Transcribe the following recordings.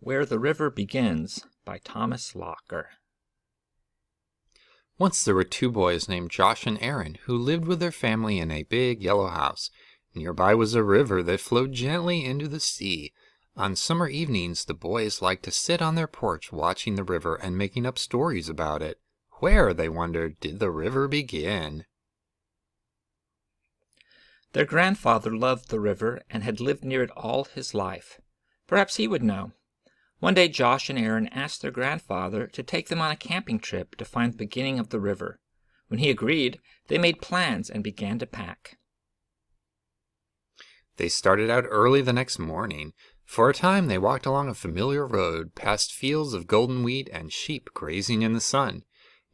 Where the River Begins by Thomas Locker. Once there were two boys named Josh and Aaron who lived with their family in a big yellow house. Nearby was a river that flowed gently into the sea. On summer evenings, the boys liked to sit on their porch watching the river and making up stories about it. Where, they wondered, did the river begin? Their grandfather loved the river and had lived near it all his life. Perhaps he would know. One day Josh and Aaron asked their grandfather to take them on a camping trip to find the beginning of the river. When he agreed, they made plans and began to pack. They started out early the next morning. For a time they walked along a familiar road, past fields of golden wheat and sheep grazing in the sun.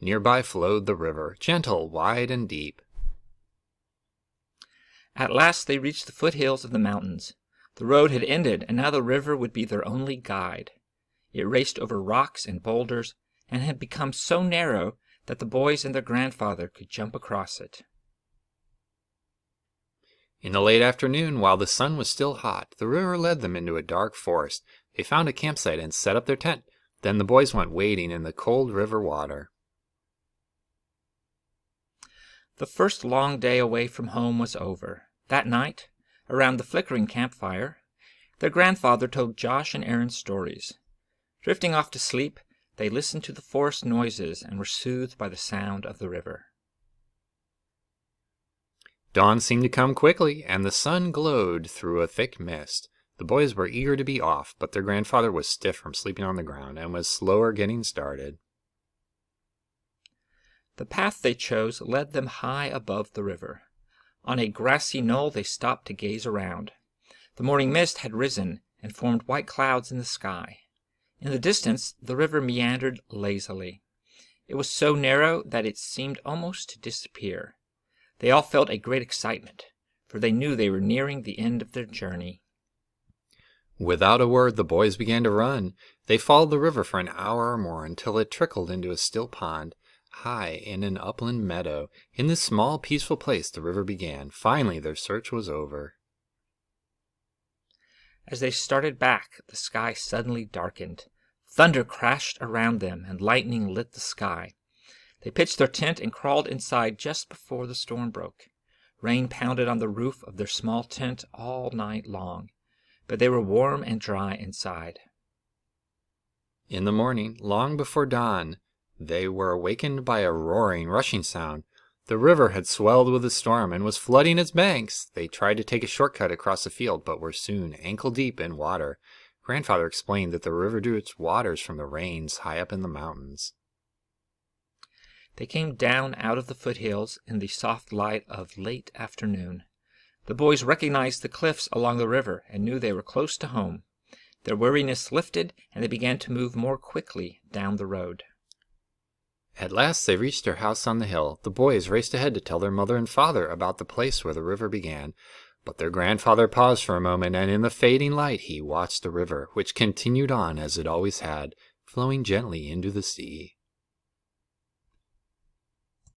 Nearby flowed the river, gentle, wide, and deep. At last they reached the foothills of the mountains. The road had ended, and now the river would be their only guide. It raced over rocks and boulders, and had become so narrow that the boys and their grandfather could jump across it. In the late afternoon, while the sun was still hot, the river led them into a dark forest. They found a campsite and set up their tent. Then the boys went wading in the cold river water. The first long day away from home was over. That night, around the flickering campfire, their grandfather told Josh and Aaron stories. Drifting off to sleep, they listened to the forest noises and were soothed by the sound of the river. Dawn seemed to come quickly, and the sun glowed through a thick mist. The boys were eager to be off, but their grandfather was stiff from sleeping on the ground and was slower getting started. The path they chose led them high above the river. On a grassy knoll they stopped to gaze around. The morning mist had risen and formed white clouds in the sky. In the distance, the river meandered lazily. It was so narrow that it seemed almost to disappear. They all felt a great excitement, for they knew they were nearing the end of their journey. Without a word, the boys began to run. They followed the river for an hour or more until it trickled into a still pond, high in an upland meadow. In this small, peaceful place the river began. Finally, their search was over. As they started back, the sky suddenly darkened. Thunder crashed around them, and lightning lit the sky. They pitched their tent and crawled inside just before the storm broke. Rain pounded on the roof of their small tent all night long, but they were warm and dry inside. In the morning, long before dawn, they were awakened by a roaring, rushing sound. The river had swelled with the storm and was flooding its banks. They tried to take a shortcut across the field, but were soon ankle-deep in water. Grandfather explained that the river drew its waters from the rains high up in the mountains. They came down out of the foothills in the soft light of late afternoon. The boys recognized the cliffs along the river and knew they were close to home. Their weariness lifted, and they began to move more quickly down the road. At last they reached their house on the hill. The boys raced ahead to tell their mother and father about the place where the river began. But their grandfather paused for a moment, and in the fading light he watched the river, which continued on as it always had, flowing gently into the sea.